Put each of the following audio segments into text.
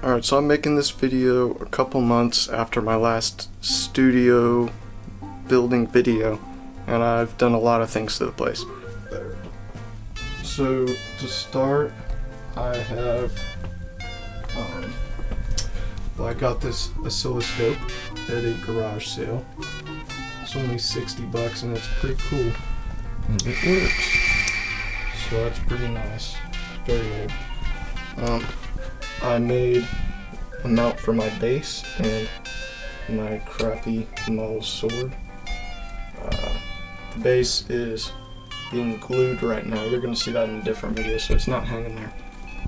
Alright, so I'm making this video a couple months after my last studio building video, and I've done a lot of things to the place. So to start, I have I got this oscilloscope at a garage sale. It's only 60 bucks and it's pretty cool. And it works. So that's pretty nice. It's very old. I made a mount for my base and my crappy model sword. The base is being glued right now. You're going to see that in a different video, so it's not hanging there.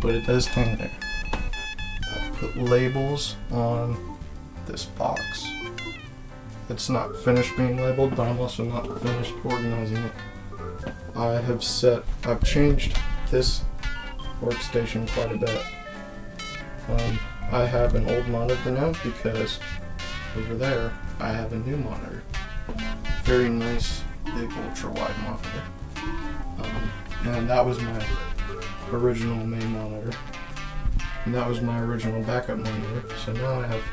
But it does hang there. I put labels on this box. It's not finished being labeled, but I'm also not finished organizing it. I've changed this workstation quite a bit. I have an old monitor now because over there I have a new monitor. Very nice, big, ultra-wide monitor. And that was my original main monitor. And that was my original backup monitor. So now I have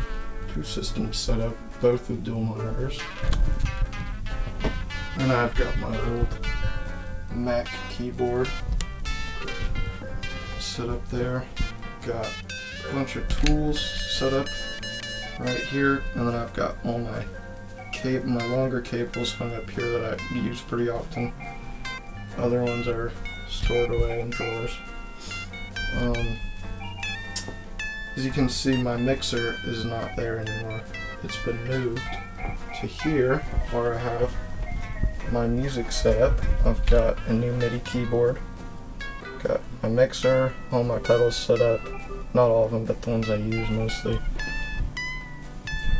two systems set up, both with dual monitors. And I've got my old Mac keyboard set up there. Got a bunch of tools set up right here, and then I've got all my longer cables hung up here that I use pretty often. Other ones are stored away in drawers. As you can see, my mixer is not there anymore. It's been moved to here where I have my music set up. I've got a new MIDI keyboard, got my mixer, all my pedals set up. Not all of them, but the ones I use mostly.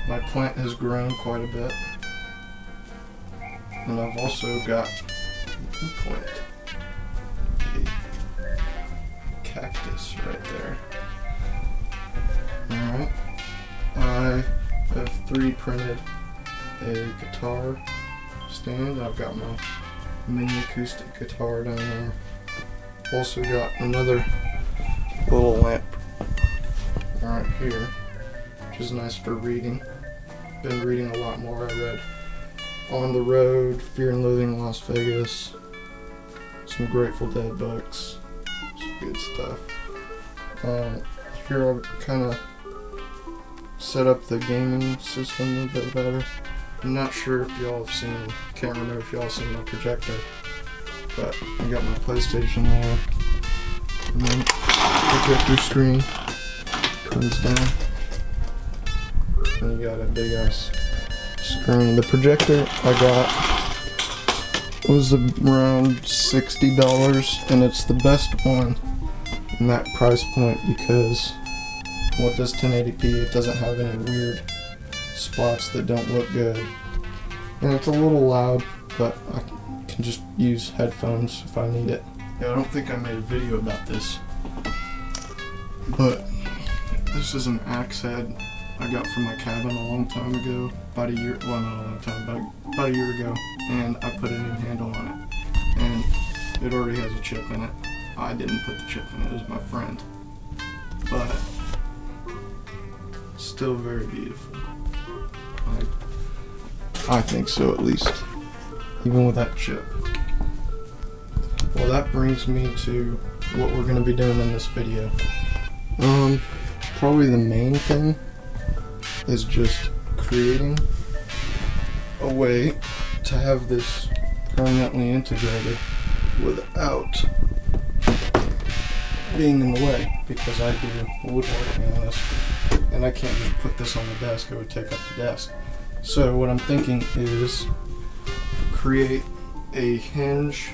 My plant has grown quite a bit. And I've also got a plant. A cactus right there. Alright. I have 3D printed a guitar stand. I've got my mini acoustic guitar down there. Also got another little lamp right here, which is nice for reading. Been reading a lot more. I read On the Road, Fear and Loathing in Las Vegas, some Grateful Dead books, some good stuff. Here I'll kind of set up the gaming system a bit better. I'm not sure if y'all have seen, can't remember if y'all have seen my projector, but I got my PlayStation there, and then projector screen comes down, and you got a big ass screen. The projector I got was around $60, and it's the best one in that price point because what does 1080p? It doesn't have any weird spots that don't look good, and it's a little loud, but I can just use headphones if I need it. Yeah, I don't think I made a video about this, but this is an axe head I got from my cabin a long time ago, about a year, well not a long time, but about a year ago, and I put a new handle on it, and it already has a chip in it. I didn't put the chip in it, it was my friend, but still very beautiful. I think so, at least, even with that chip. Well, that brings me to what we're going to be doing in this video. Probably the main thing is just creating a way to have this permanently integrated without being in the way, because I do woodworking on this, and I can't just put this on the desk, it would take up the desk. So what I'm thinking is create a hinge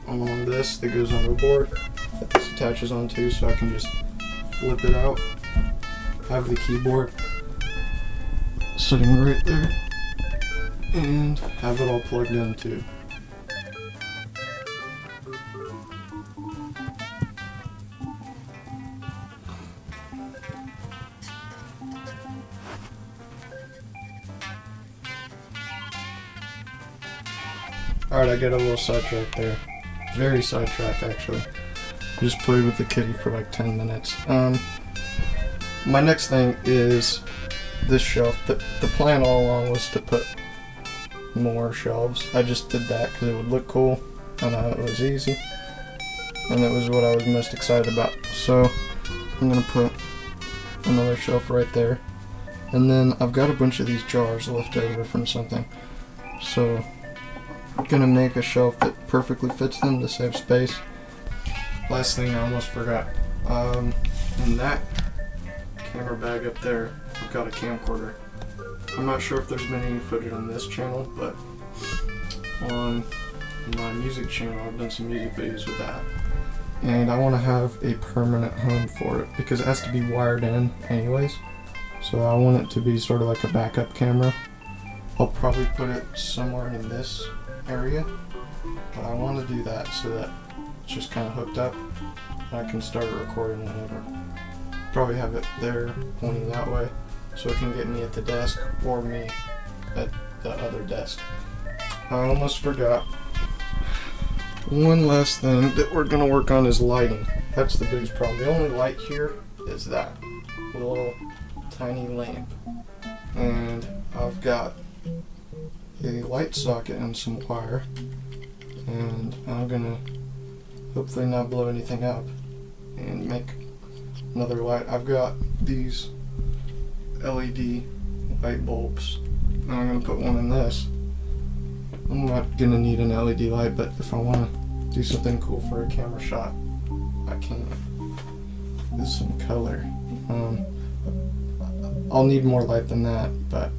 on this that goes on the board that this attaches onto, so I can just flip it out, have the keyboard sitting right there, and have it all plugged in too. Alright, I got a little sidetracked there. Very sidetracked, actually. Just played with the kitty for like 10 minutes. my next thing is this shelf. The plan all along was to put more shelves. I just did that because it would look cool and it was easy. And it was what I was most excited about. So I'm gonna put another shelf right there. And then I've got a bunch of these jars left over from something. So I'm gonna make a shelf that perfectly fits them to save space. Last thing I almost forgot. In that camera bag up there, I've got a camcorder. I'm not sure if there's been any footage on this channel, but on my music channel I've done some music videos with that. And I want to have a permanent home for it because it has to be wired in anyways. So I want it to be sort of like a backup camera. I'll probably put it somewhere in this area, but I want to do that so that it's just kind of hooked up and I can start recording whenever. Probably have it there pointing that way so it can get me at the desk or me at the other desk. I almost forgot. One last thing that we're going to work on is lighting. That's the biggest problem. The only light here is that little tiny lamp. And I've got a light socket and some wire. And I'm going to hopefully not blow anything up and make another light. I've got these LED light bulbs. And I'm going to put one in this. I'm not going to need an LED light, but if I want to do something cool for a camera shot, I can. With some color. I'll need more light than that, but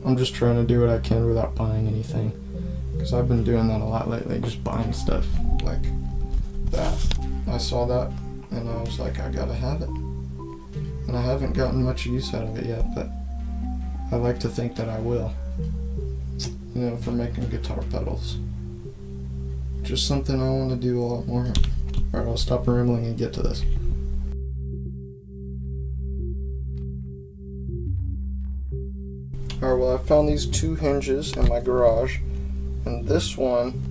I'm just trying to do what I can without buying anything. Because I've been doing that a lot lately, just buying stuff like that. I saw that and I was like, I gotta have it. And I haven't gotten much use out of it yet, but I like to think that I will. You know, for making guitar pedals. Just something I want to do a lot more of. Alright, I'll stop rambling and get to this. Alright, well I found these two hinges in my garage. And this one,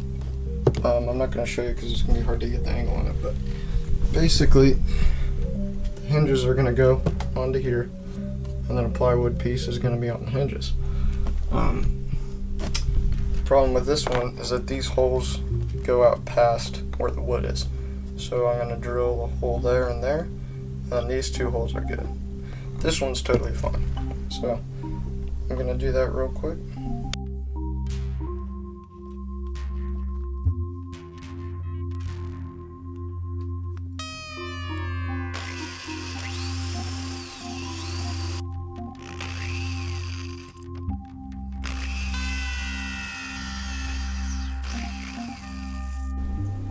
I'm not going to show you because it's going to be hard to get the angle on it, but basically, the hinges are going to go onto here, and then a plywood piece is going to be on the hinges. The problem with this one is that these holes go out past where the wood is. So I'm going to drill a hole there, and these two holes are good. This one's totally fine. So I'm going to do that real quick.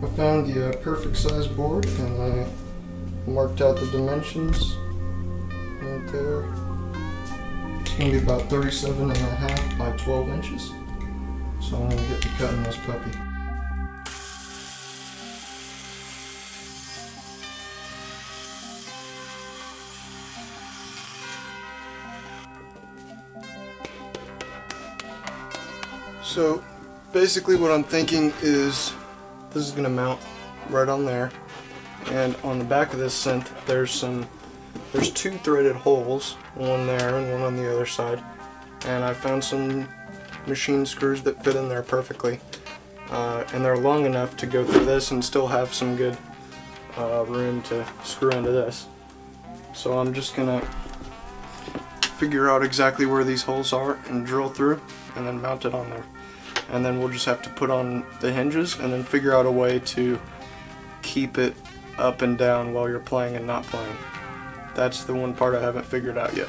I found the perfect size board and I marked out the dimensions right there. It's going to be about 37.5 by 12 inches. So I'm going to get to cutting this puppy. So basically what I'm thinking is this is going to mount right on there, and on the back of this synth there's two threaded holes, one there and one on the other side, and I found some machine screws that fit in there perfectly, and they're long enough to go through this and still have some good room to screw into this. So I'm just gonna figure out exactly where these holes are and drill through and then mount it on there. And then we'll just have to put on the hinges and then figure out a way to keep it up and down while you're playing and not playing. That's the one part I haven't figured out yet.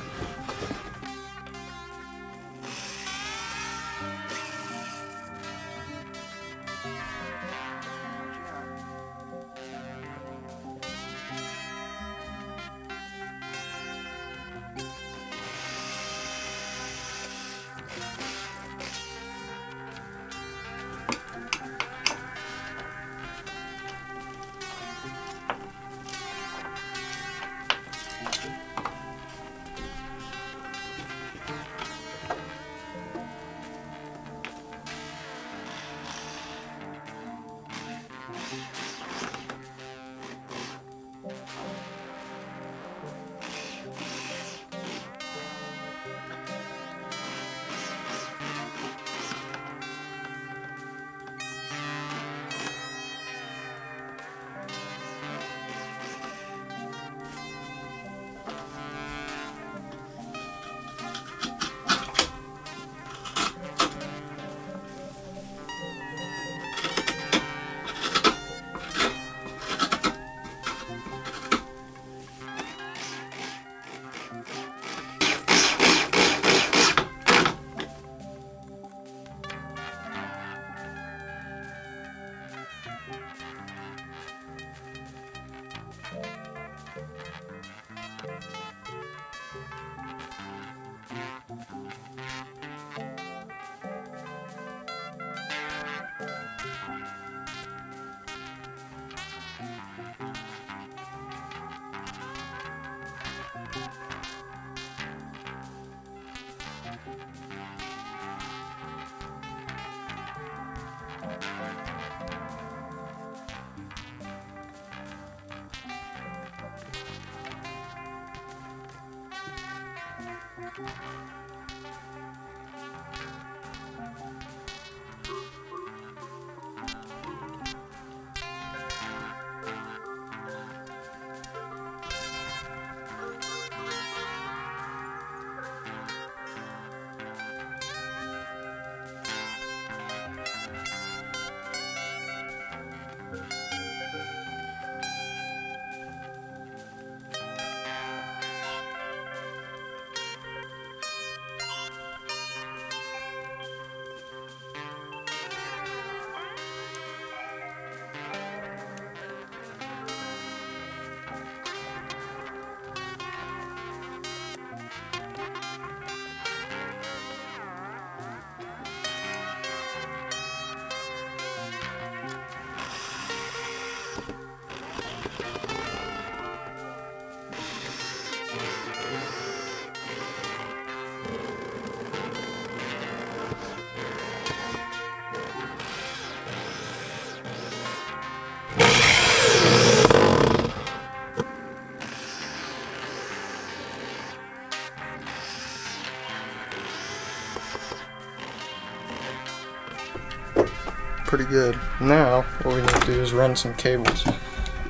Pretty good. Now, what we need to do is run some cables.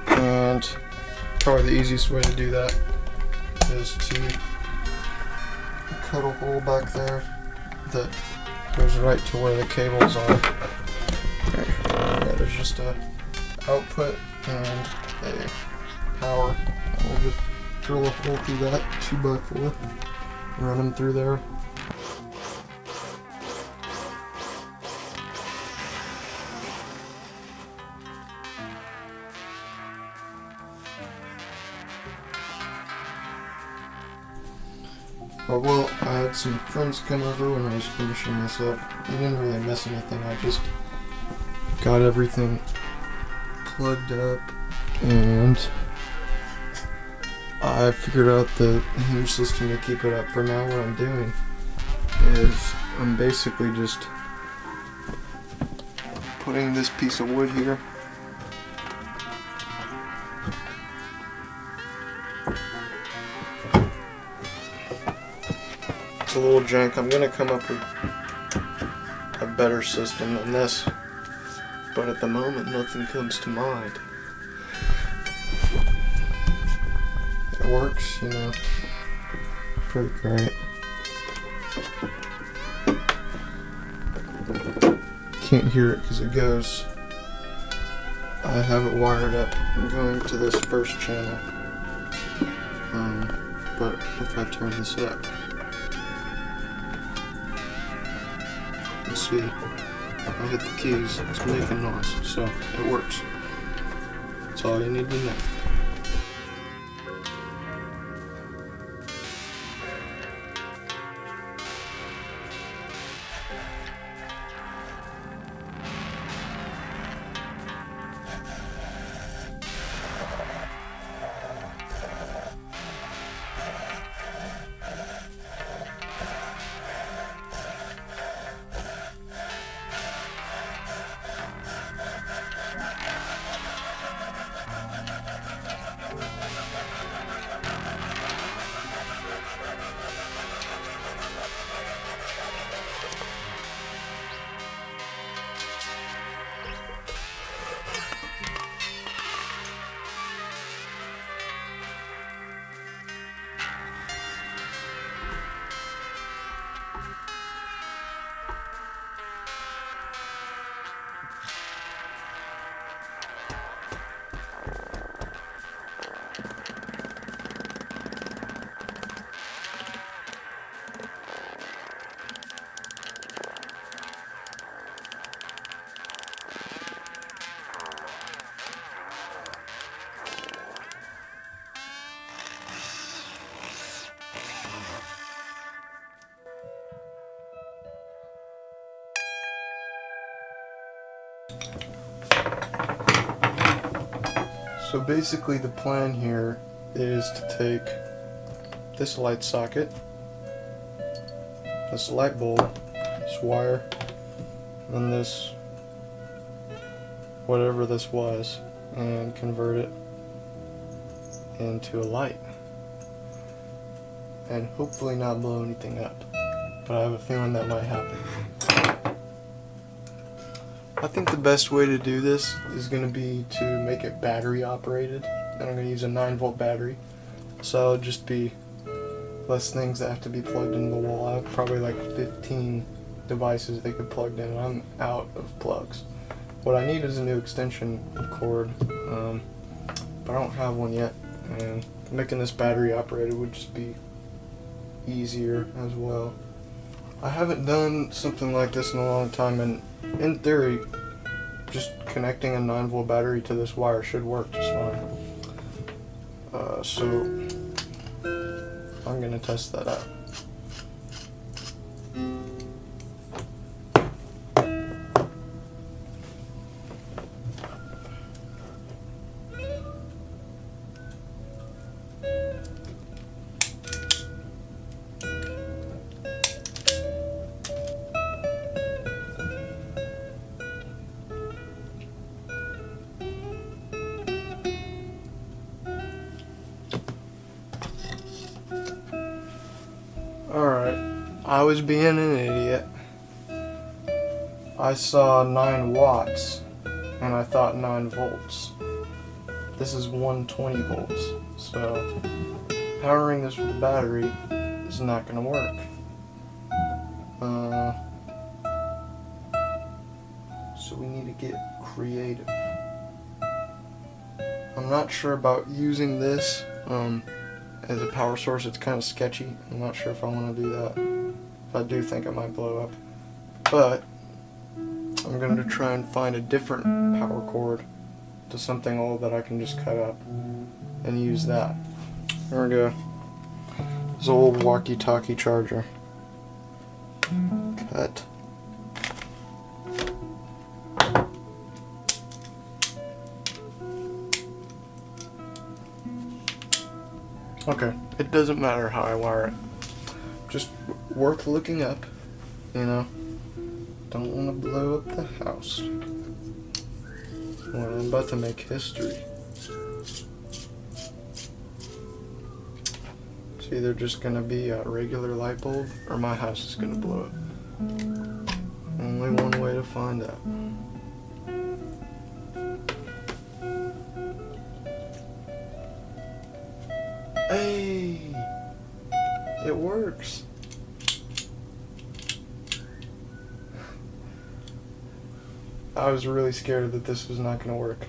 And probably the easiest way to do that is to cut a hole back there that goes right to where the cables are. Yeah, there's just a output and a power. And we'll just drill a hole through that 2x4, run them through there. Well, I had some friends come over when I was finishing this up. I didn't really mess anything, I just got everything plugged up, and I figured out the hinge system to keep it up. For now, what I'm doing is I'm basically just putting this piece of wood here. It's a little jank. I'm gonna come up with a better system than this, but at the moment nothing comes to mind. It works, you know, pretty great. Can't hear it because it goes, I have it wired up and going to this first channel, but if I turn this up, you see, I hit the keys, it's making noise, so it works. That's all you need to know. So basically the plan here is to take this light socket, this light bulb, this wire, and this, whatever this was, and convert it into a light. and hopefully not blow anything up. But I have a feeling that might happen. I think the best way to do this is going to be to make it battery operated. And I'm going to use a 9-volt battery. So it'll just be less things that have to be plugged into the wall. I have probably like 15 devices they could plug in. I'm out of plugs. What I need is a new extension cord, but I don't have one yet. And making this battery operated would just be easier as well. I haven't done something like this in a long time, and in theory, just connecting a 9-volt battery to this wire should work just fine. So I'm gonna test that out. Alright, I was being an idiot. I saw 9 watts and I thought 9 volts. This is 120 volts, so powering this with a battery is not going to work. So we need to get creative. I'm not sure about using this as a power source. It's kind of sketchy. I'm not sure if I want to do that. If I do, think it might blow up. But I'm going to try and find a different power cord to something old that I can just cut up and use that. There we go. This old walkie-talkie charger. Cut. Okay, it doesn't matter how I wire it. Just worth looking up, you know. Don't want to blow up the house. Well, I'm about to make history. It's either just going to be a regular light bulb or my house is going to blow up. Only one way to find out. Hey! It works! I was really scared that this was not going to work.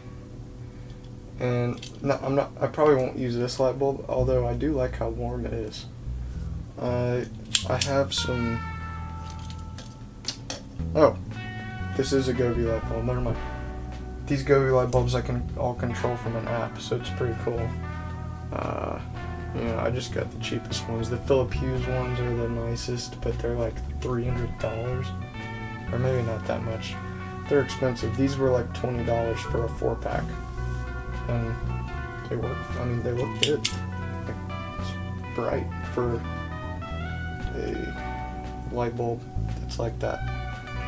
And I probably won't use this light bulb, although I do like how warm it is. I have some... Oh, this is a Govee light bulb, never mind. These Govee light bulbs I can all control from an app, so it's pretty cool. You know, I just got the cheapest ones. The Philip Hughes ones are the nicest, but they're like $300, or maybe not that much. They're expensive. These were like $20 for a 4-pack, and they work. I mean, they look good. It's bright for a light bulb that's like that.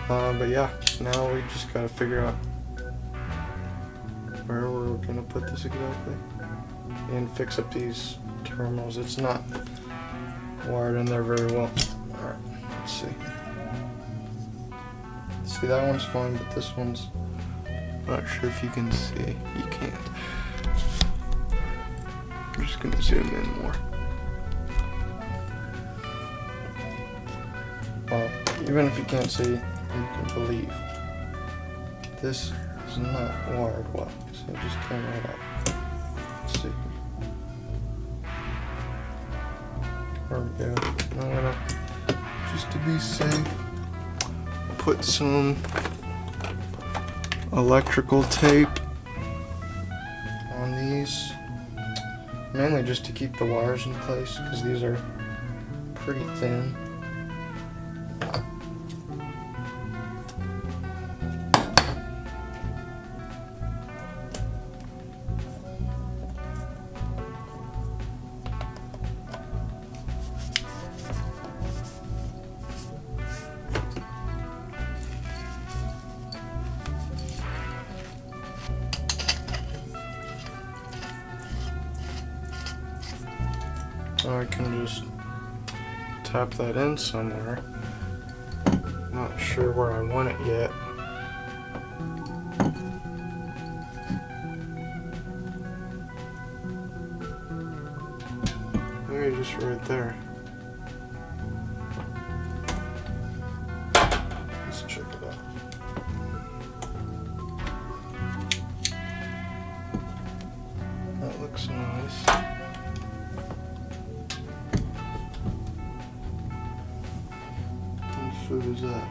But yeah, now we just gotta figure out where we're gonna put this exactly and fix up these terminals. It's not wired in there very well. Alright, let's see. See, that one's fine, but this one's... not sure if you can see. You can't. I'm just gonna zoom in more. Well, even if you can't see, you can believe. This is not wired well, so it just came right out. Let's see. There we go. I'm gonna, just to be safe, put some electrical tape on these, mainly just to keep the wires in place, because these are pretty thin. So I can just tap that in somewhere. Not sure where I want it yet. Maybe just right there. Let's check it out. That looks nice. What food is that?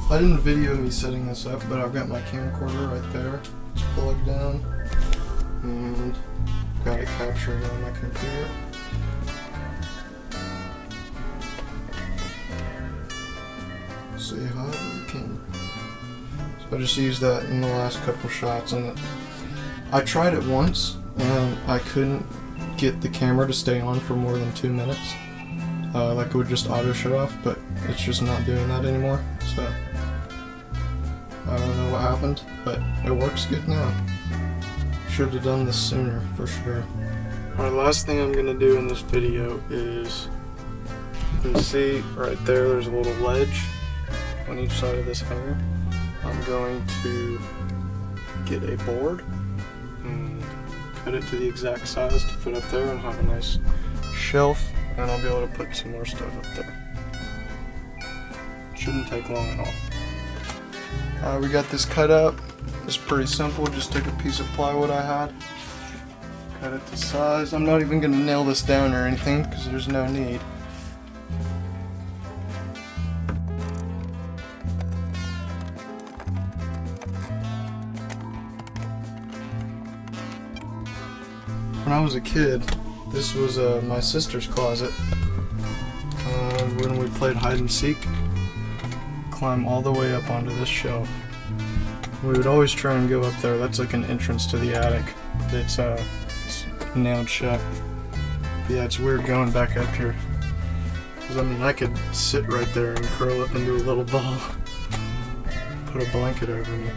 I didn't video me setting this up, but I've got my camcorder right there. It's plugged down, and got it capturing on my computer. Say hi to the camera. So I just used that in the last couple shots, and I tried it once, and I couldn't get the camera to stay on for more than 2 minutes. Like it would just auto shut off, but it's just not doing that anymore. So I don't know what happened, but it works good now. Should have done this sooner, for sure. Alright, last thing I'm going to do in this video is, you can see right there, there's a little ledge on each side of this hanger. I'm going to get a board and cut it to the exact size to fit up there and have a nice shelf, and I'll be able to put some more stuff up there. Shouldn't take long at all. We got this cut out. It's pretty simple. Just took a piece of plywood I had, cut it to size. I'm not even going to nail this down or anything because there's no need. When I was a kid, this was my sister's closet. When we played hide and seek, climb all the way up onto this shelf. We would always try and go up there. That's like an entrance to the attic. It's nailed shut. But yeah, it's weird going back up here. Because I mean, I could sit right there and curl up into a little ball. Put a blanket over me.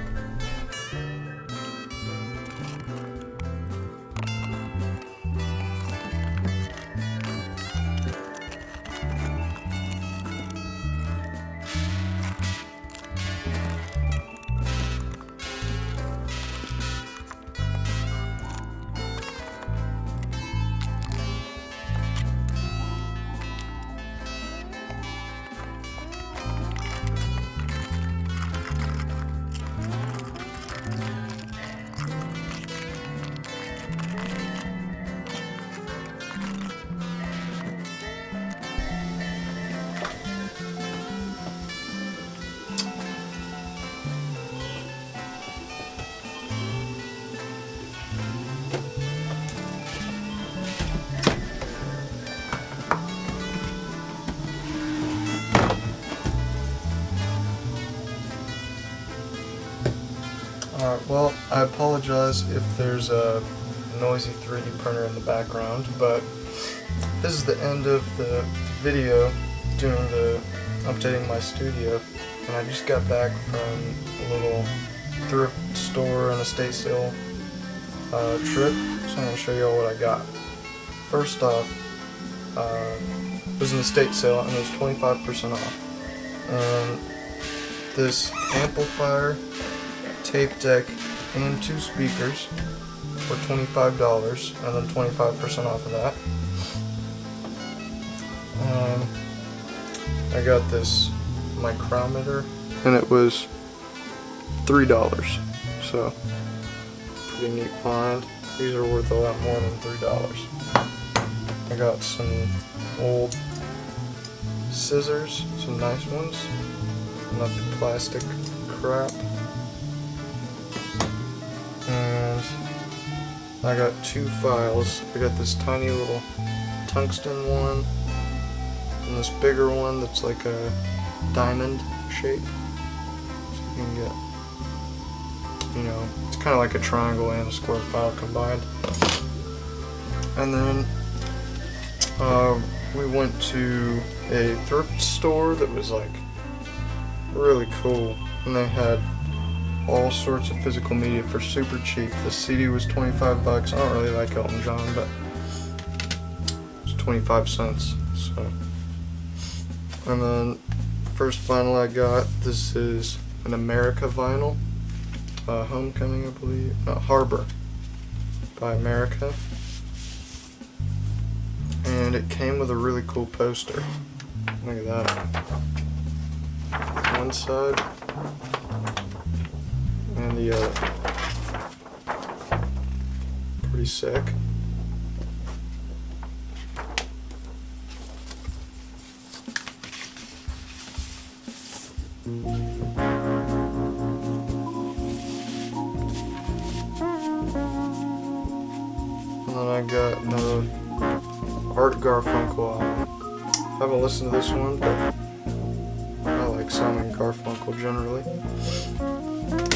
Well, I apologize if there's a noisy 3D printer in the background, but this is the end of the video updating my studio, and I just got back from a little thrift store and estate sale trip, so I'm going to show you all what I got. First off, it was an estate sale and it was 25% off. This amplifier, tape deck, and 2 speakers for $25, and then 25% off of that. I got this micrometer, and it was $3, so pretty neat find. These are worth a lot more than $3. I got some old scissors, some nice ones, not the plastic crap, and I got 2 files. I got this tiny little tungsten one, and this bigger one that's like a diamond shape, so you can get, you know, it's kind of like a triangle and a square file combined. And then we went to a thrift store that was like really cool, and they had all sorts of physical media for super cheap. The CD was 25 bucks. I don't really like Elton John, but it's 25 cents. So, and then first vinyl I got, this is an America vinyl, Homecoming, I believe, no, Harbor by America, and it came with a really cool poster. Look at that. One side and the other. Pretty sick. And then I got another Art Garfunkel album. I haven't listened to this one, but I like Simon Garfunkel generally.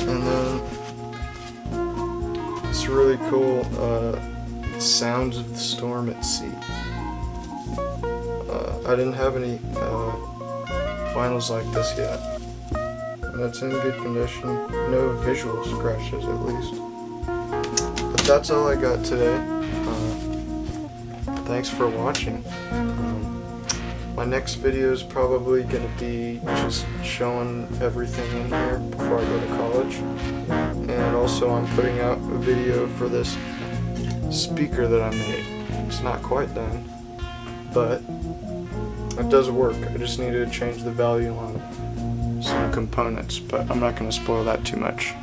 And then it's really cool, Sounds of the Storm at Sea. I didn't have any vinyls like this yet, and it's in good condition. No visual scratches, at least. But that's all I got today. Thanks for watching. My next video is probably going to be just showing everything in here before I go to college. And also I'm putting out a video for this speaker that I made. It's not quite done, but it does work. I just need to change the value on some components, but I'm not going to spoil that too much.